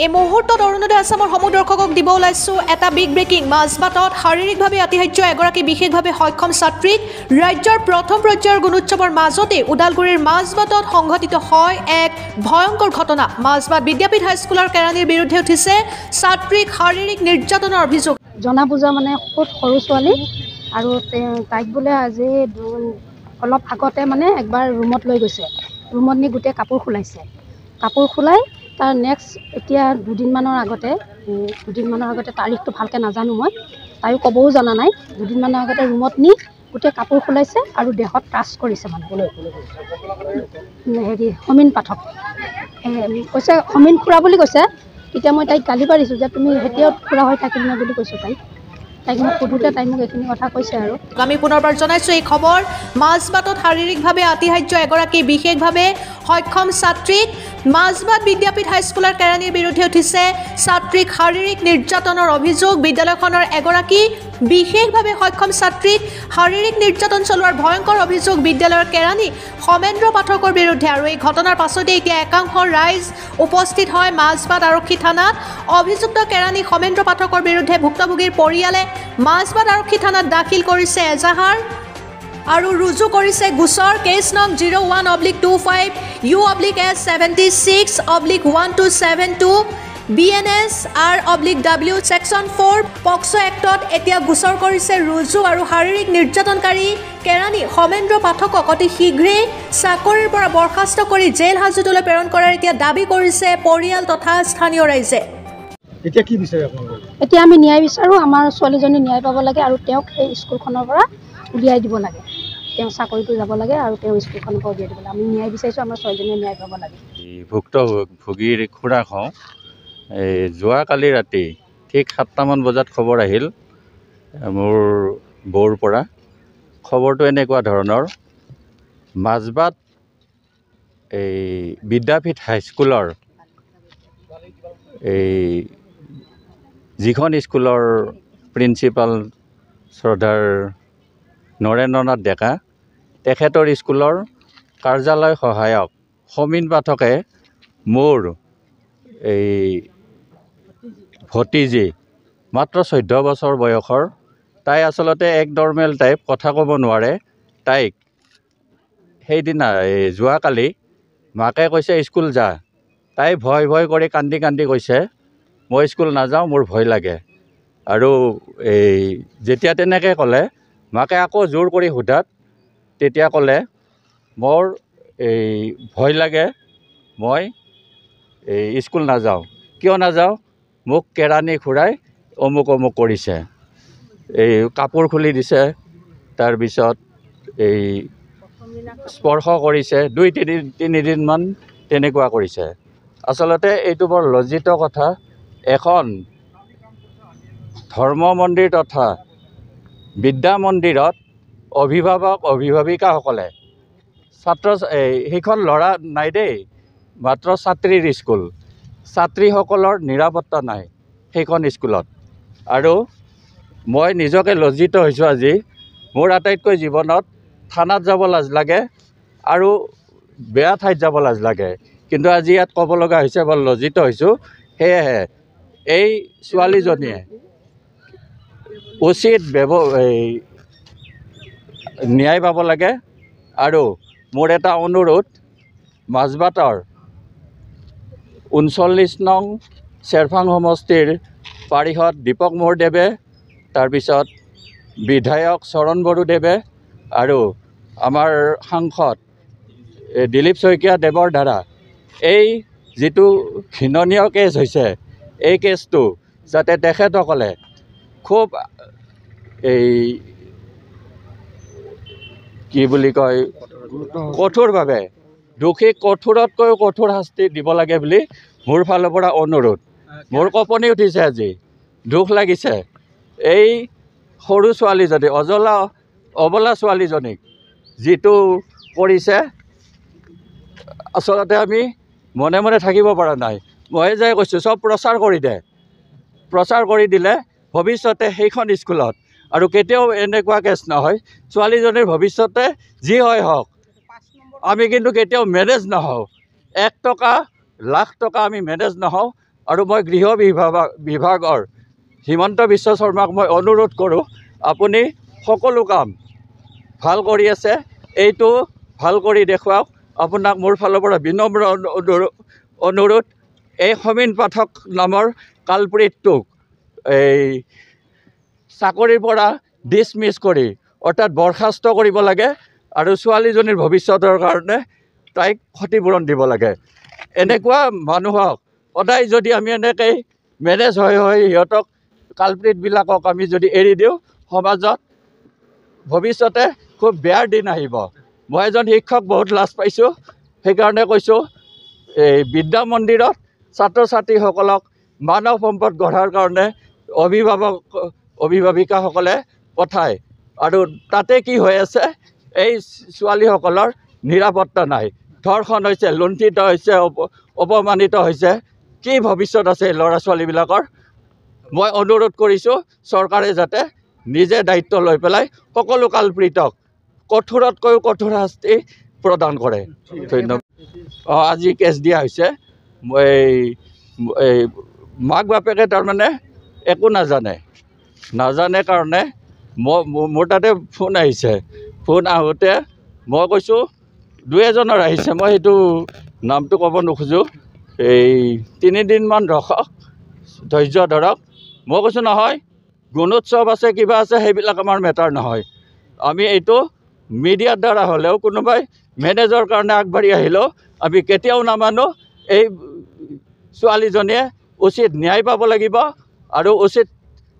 এই মুহূৰ্তত অৰুণোদয় আসামৰ সমূহ দৰ্শকক দিব ওলাইছোঁ এটা বিগ ব্ৰেকিং। মাজবাটত শাৰীৰিকভাৱে আতিশয্য এগৰাকী বিশেষভাৱে সক্ষম ছাত্ৰীক ৰাজ্যৰ প্ৰথম পৰ্যায়ৰ গুণোৎসৱৰ মাজতে ওদালগুৰিৰ মাজবাটত সংঘটিত হয় এক ভয়ংকৰ ঘটনা। মাজবাট বিদ্যাপীঠ হাইস্কুলৰ কেৰাণীৰ বিৰুদ্ধে উঠিছে ছাত্ৰীক শাৰীৰিক নিৰ্যাতনৰ অভিযোগ। জনা বুজা মানে খুব সৰু ছোৱালী আৰু তাইক বোলে আজি অলপ আগতে মানে একবাৰ ৰুমত লৈ গৈছে। ৰুমত নি গোটেই কাপোৰ খোলাইছে। কাপোৰ খোলাই তাৰ নেক্সট এতিয়া দুদিনমানৰ আগতে তাৰিখটো ভালকৈ নাজানো মই, তাইও ক'বও জনা নাই। দুদিনমানৰ আগতে ৰুমত নি গোটেই কাপোৰ খোলাইছে আৰু দেহত টাচ কৰিছে। মানে সমীন পাঠক কৈছে, সমীন খুৰা বুলি কৈছে। তেতিয়া মই তাইক গালি পাৰিছোঁ যে তুমি এতিয়াও খুৰা হৈ থাকিল নে বুলি কৈছোঁ। তাইক মোক সোধোতে তাই মোক এইখিনি কথা কৈছে। আৰু আমি পুনৰবাৰ জনাইছোঁ এই খবৰ। মাজবাটত শাৰীৰিকভাৱে আতিশয্য এগৰাকী বিশেষভাৱে সক্ষম ছাত্ৰীক মাজবাট বিদ্যাপীঠ হাইস্কুলৰ কেৰাণীৰ বিৰুদ্ধে উঠিছে ছাত্ৰীক শাৰীৰিক নিৰ্যাতনৰ অভিযোগ। বিদ্যালয়খনৰ এগৰাকী বিশেষভাৱে সক্ষম ছাত্ৰীক শাৰীৰিক নিৰ্যাতন চলোৱাৰ ভয়ংকৰ অভিযোগ বিদ্যালয়ৰ কেৰাণী সমেন্দ্ৰ পাঠকৰ বিৰুদ্ধে। আৰু এই ঘটনাৰ পাছতে এতিয়া একাংশ ৰাইজ উপস্থিত হয় মাজবাট আৰক্ষী থানাত। অভিযুক্ত কেৰাণী সমেন্দ্ৰ পাঠকৰ বিৰুদ্ধে ভুক্তভোগীৰ পৰিয়ালে মাজবাট আৰক্ষী থানাত দাখিল কৰিছে এজাহাৰ আৰু ৰুজু কৰিছে গোচৰ। কেছ নং 01/25 U/S 76/1272 BNS R/W Section 4 POCSO এক্টত এতিয়া গোচৰ কৰিছে ৰুজু। আৰু শাৰীৰিক নিৰ্যাতনকাৰী কেৰাণী সমেন্দ্ৰ পাঠকক অতি শীঘ্ৰেই চাকৰিৰ পৰা বৰ্খাস্ত কৰি জেল হাজতলৈ প্ৰেৰণ কৰাৰ এতিয়া দাবী কৰিছে পৰিয়াল তথা স্থানীয় ৰাইজে। এতিয়া কি বিচাৰে আপোনালোকে? এতিয়া আমি ন্যায় বিচাৰোঁ। আমাৰ ছোৱালীজনী ন্যায় পাব লাগে আৰু তেওঁক সেই স্কুলখনৰ পৰা উলিয়াই দিব লাগে। তেওঁ চাকৰিটো যাব লাগে আৰু তেওঁ স্কুলখনৰ পৰা উলিয়াই দিব লাগে। আমি ন্যায় বিচাৰিছোঁ, আমাৰ ছোৱালীজনীয়ে ন্যায় পাব লাগে। ভুক্তভোগীৰ খুৰাক হওঁ। যোৱাকালি ৰাতি ঠিক 7টামান বজাত খবৰ আহিল মোৰ বৌৰ পৰা। খবৰটো এনেকুৱা ধৰণৰ, মাজবাট এই বিদ্যাপীঠ হাইস্কুলৰ যিখন স্কুলৰ প্ৰিন্সিপাল শ্ৰদ্ধাৰ নৰেন্দ্ৰনাথ ডেকা, তেখেতৰ স্কুলৰ কাৰ্যালয় সহায়ক সমীন পাঠকে মোৰ এই ভতিজী মাত্ৰ 14 বছৰ বয়সৰ, তাই আচলতে এক নৰ্মেল টাইপ, কথা ক'ব নোৱাৰে। তাইক সেইদিনা যোৱাকালি মাকে কৈছে স্কুল যা। তাই ভয় কৰি কান্দি কৈছে মই স্কুল নাযাওঁ, মোৰ ভয় লাগে। আৰু যেতিয়া তেনেকৈ ক'লে, মাকে আকৌ জোৰ কৰি সোধাত তেতিয়া ক'লে মোৰ ভয় লাগে, মই স্কুল নাযাওঁ। কিয় নাযাওঁ? মোক কেৰাণী খুৰাই অমুক কৰিছে, কাপোৰ খুলি দিছে, তাৰপিছত স্পৰ্শ কৰিছে, 2-3দিনমান তেনেকুৱা কৰিছে। আচলতে এইটো বৰ লজ্জিত কথা। এখন ধৰ্ম মন্দিৰ তথা বিদ্যা মন্দিৰত অভিভাৱিকাসকলে সেইখন ল'ৰা নাই দেই, মাত্ৰ ছাত্ৰীৰ স্কুল, ছাত্ৰীসকলৰ নিৰাপত্তা নাই সেইখন স্কুলত। আৰু মই নিজকে লজ্জিত হৈছোঁ আজি। মোৰ আটাইতকৈ জীৱনত থানাত যাব লাজ লাগে আৰু বেয়া ঠাইত যাব লাজ লাগে, কিন্তু আজি ইয়াত ক'ব লগা হৈছে, বৰ লজ্জিত হৈছোঁ। সেয়েহে এই ছোৱালীজনীয়ে উচিত ন্যায় পাব লাগে। আৰু মোৰ এটা অনুৰোধ, মাজবাটৰ 39 নং চেৰফাং সমষ্টিৰ পাৰিষদ দীপক মোহৰদেৱে, তাৰপিছত বিধায়ক চৰণ বড়োদেৱে আৰু আমাৰ সাংসদ দিলীপ শইকীয়া দেৱৰ দ্বাৰা এই যিটো ঘৃণনীয় কেছ হৈছে, এই কেছটো যাতে তেখেতসকলে খুব কি বুলি কয়, কঠোৰভাৱে দোষীক কঠোৰতকৈও কঠোৰ শাস্তি দিব লাগে বুলি মোৰ ফালৰ পৰা অনুৰোধ। মোৰ কঁপনি উঠিছে আজি, দুখ লাগিছে। এই সৰু ছোৱালীজনী, অবলা ছোৱালীজনীক যিটো কৰিছে, আচলতে আমি মনে থাকিব পৰা নাই। মই যাই কৈছোঁ চব প্ৰচাৰ কৰি দে। প্ৰচাৰ কৰি দিলে ভৱিষ্যতে সেইখন স্কুলত আৰু কেতিয়াও এনেকুৱা কেছ নহয়। ছোৱালীজনীৰ ভৱিষ্যতে যি হয় হওক, আমি কিন্তু কেতিয়াও মেনেজ নহওঁ। 1 টকা লাখ টকা আমি মেনেজ নহওঁ। আৰু মই গৃহ বিভাগৰ হিমন্ত বিশ্ব শৰ্মাক মই অনুৰোধ কৰোঁ, আপুনি সকলো কাম ভাল কৰি আছে, এইটো ভাল কৰি দেখুৱাওক। আপোনাক মোৰ ফালৰ পৰা বিনম্ৰ অনুৰোধ, এই সমীন পাঠক নামৰ কালপ্ৰিটটোক এই চাকৰিৰ পৰা ডিছমিছ কৰি অৰ্থাৎ বৰখাস্ত কৰিব লাগে আৰু ছোৱালীজনীৰ ভৱিষ্যতৰ কাৰণে তাইক ক্ষতিপূৰণ দিব লাগে। এনেকুৱা মানুহক সদায় যদি আমি এনেকৈ মেনেজ হৈ সিহঁতক কালপ্ৰিটবিলাকক আমি যদি এৰি দিওঁ, সমাজত ভৱিষ্যতে খুব বেয়া দিন আহিব। মই এজন শিক্ষক, বহুত লাজ পাইছোঁ, সেইকাৰণে কৈছোঁ এই বিদ্যা মন্দিৰত ছাত্ৰ ছাত্ৰীসকলক মানৱ সম্পদ গঢ়াৰ কাৰণে অভিভাৱিকাসকলে পঠায়, আৰু তাতে কি হৈ আছে, এই ছোৱালীসকলৰ নিৰাপত্তা নাই, ধৰ্ষণ হৈছে, লুণ্ঠিত হৈছে, অপমানিত হৈছে। কি ভৱিষ্যত আছে এই ল'ৰা ছোৱালীবিলাকৰ? মই অনুৰোধ কৰিছোঁ চৰকাৰে যাতে নিজে দায়িত্ব লৈ পেলাই সকলো কালপ্ৰিটক কঠোৰতকৈও কঠোৰ শাস্তি প্ৰদান কৰে। ধন্যবাদ। আজি কেছ দিয়া হৈছে। এই মাক বাপেকে তাৰমানে একো নাজানে কাৰণে মোৰ তাতে ফোন আহিছে। ফোন আহোঁতে মই কৈছোঁ, দুই এজনৰ আহিছে, মই সেইটো নামটো ক'ব নোখোজোঁ, এই 3 দিনমান ৰখক, ধৈৰ্য ধৰক। মই কৈছোঁ নহয়, গুণোৎসৱ আছে, কিবা আছে, সেইবিলাক আমাৰ মেটাৰ নহয়। আমি এইটো মিডিয়াৰ দ্বাৰা হ'লেও, কোনোবাই মেনেজৰ কাৰণে আগবাঢ়ি আহিলেও আমি কেতিয়াও নামানো। এই ছোৱালীজনীয়ে উচিত ন্যায় পাব লাগিব আৰু উচিত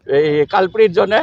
এই কালপ্ৰিটজনে